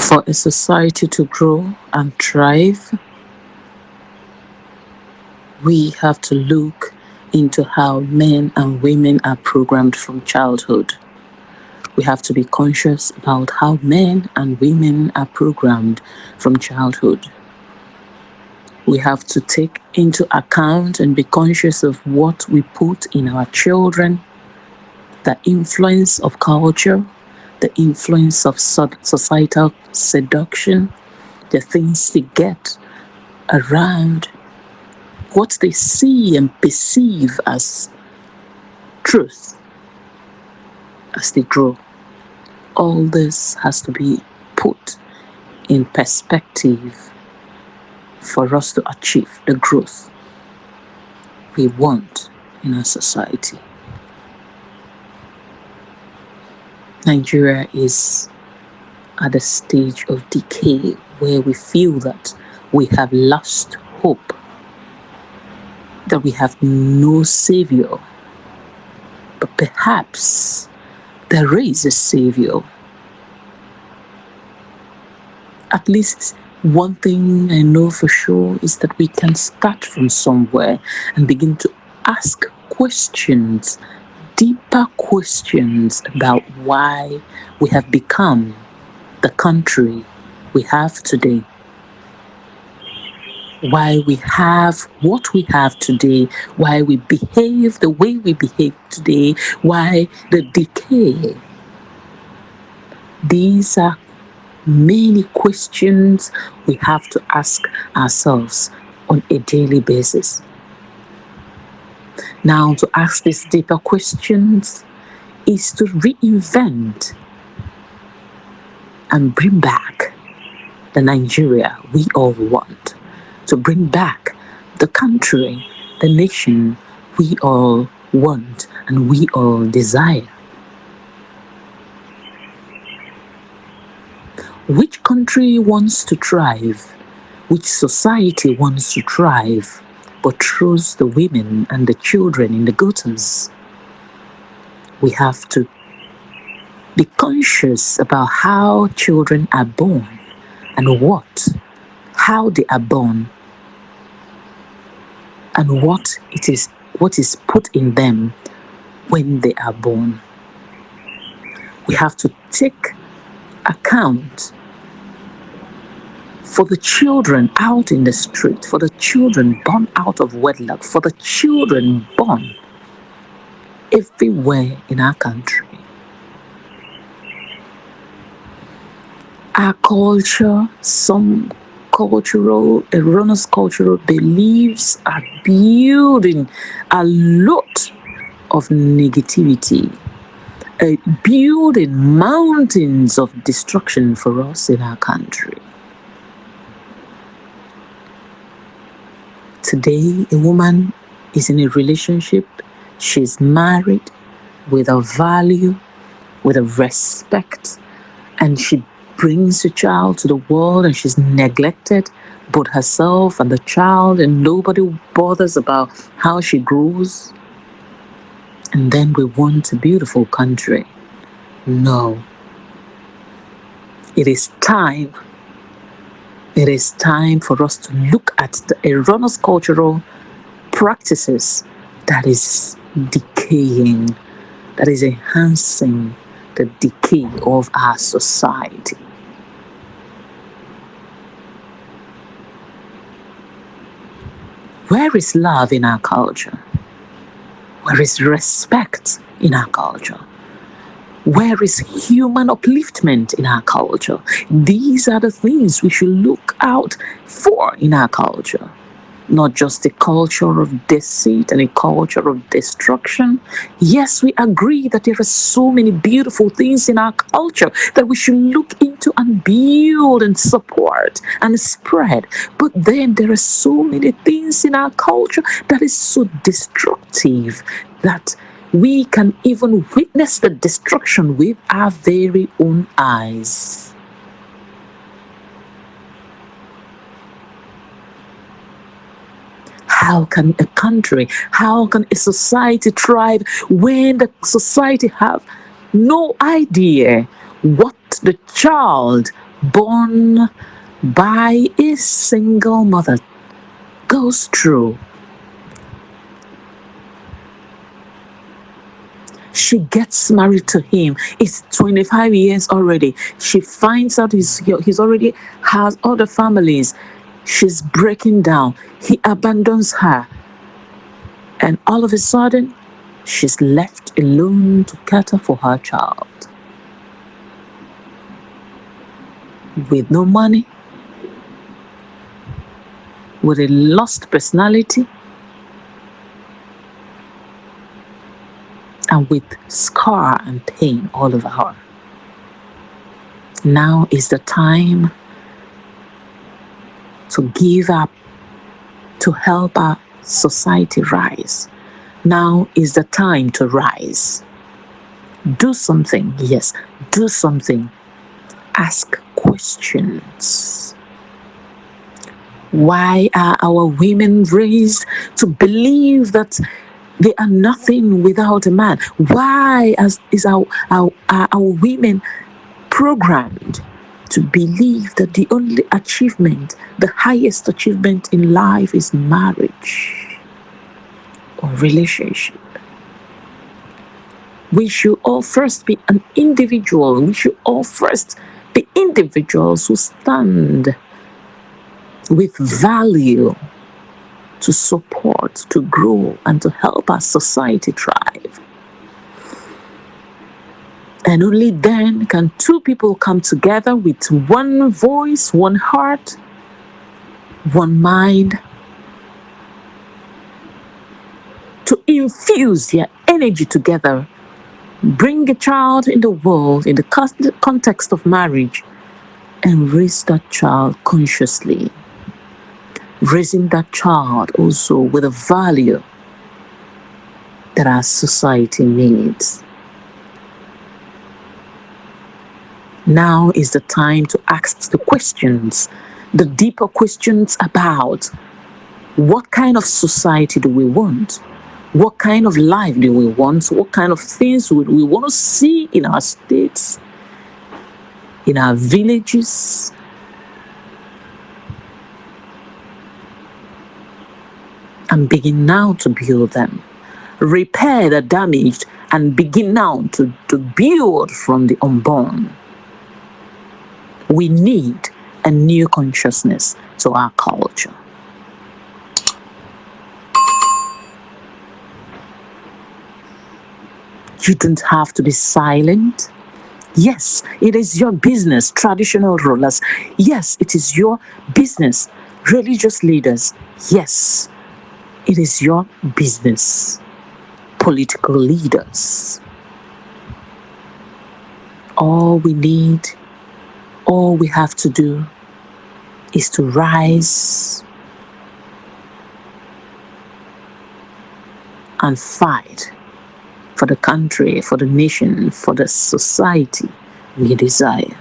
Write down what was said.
For a society to grow and thrive, we have to look into how men and women are programmed from childhood. We have to be conscious about how men and women are programmed from childhood. We have to take into account and be conscious of what we put in our children, the influence of culture, the influence of societal seduction, the things they get around, what they see and perceive as truth as they grow. All this has to be put in perspective for us to achieve the growth we want in our society. Nigeria is at a stage of decay where we feel that we have lost hope, that we have no savior. But perhaps there is a savior. At least one thing I know for sure is that we can start from somewhere and begin to ask questions, deeper questions about why we have become the country we have today, why we have what we have today, why we behave the way we behave today, why the decay. These are many questions we have to ask ourselves on a daily basis. Now, to ask these deeper questions is to reinvent and bring back the Nigeria we all want, to bring back the country, the nation we all want and we all desire. Which country wants to thrive? Which society wants to thrive but throws the women and the children in the gutters? We have to be conscious about how children are born and how they are born and what is put in them when they are born. We have to take account for the children out in the street, for the children born out of wedlock, for the children born everywhere in our country. Our culture, some erroneous cultural beliefs are building a lot of negativity, building mountains of destruction for us in our country. Today, a woman is in a relationship, she's married with a value, with a respect, and she brings a child to the world and she's neglected both herself and the child, and nobody bothers about how she grows. And then we want a beautiful country. No. It is time for us to look at the erroneous cultural practices that is decaying, that is enhancing the decay of our society. Where is love in our culture? Where is respect in our culture? Where is human upliftment in our culture? These are the things we should look out for in our culture. Not just a culture of deceit and a culture of destruction. Yes, we agree that there are so many beautiful things in our culture that we should look into and build and support and spread. But then there are so many things in our culture that is so destructive that we can even witness the destruction with our very own eyes. How can a country, how can a society thrive when the society have no idea what the child born by a single mother goes through. She gets married to him. It's 25 years already. She finds out he's already has other families. She's breaking down. He abandons her. And all of a sudden, she's left alone to cater for her child. With no money, with a lost personality, and with scar and pain all over her. Now is the time to give up, to help our society rise. Now is the time to rise. Do something, yes, do something. Ask questions. Why are our women raised to believe that they are nothing without a man? Why are our women programmed to believe that the only achievement, the highest achievement in life is marriage or relationship? We should all first be an individual. We should all first be individuals who stand with value to support, to grow, and to help our society thrive. And only then can two people come together with one voice, one heart, one mind, to infuse their energy together, bring a child in the world in the context of marriage, and raise that child consciously. Raising that child also with a value that our society needs. Now is the time to ask the questions, the deeper questions about what kind of society do we want? What kind of life do we want? What kind of things would we want to see in our states, in our villages? And begin now to build them. Repair the damaged and begin now to build from the unborn. We need a new consciousness to our culture. You don't have to be silent. Yes, it is your business, traditional rulers. Yes, it is your business, religious leaders. Yes, it is your business, political leaders. All we have to do is to rise and fight for the country, for the nation, for the society we desire.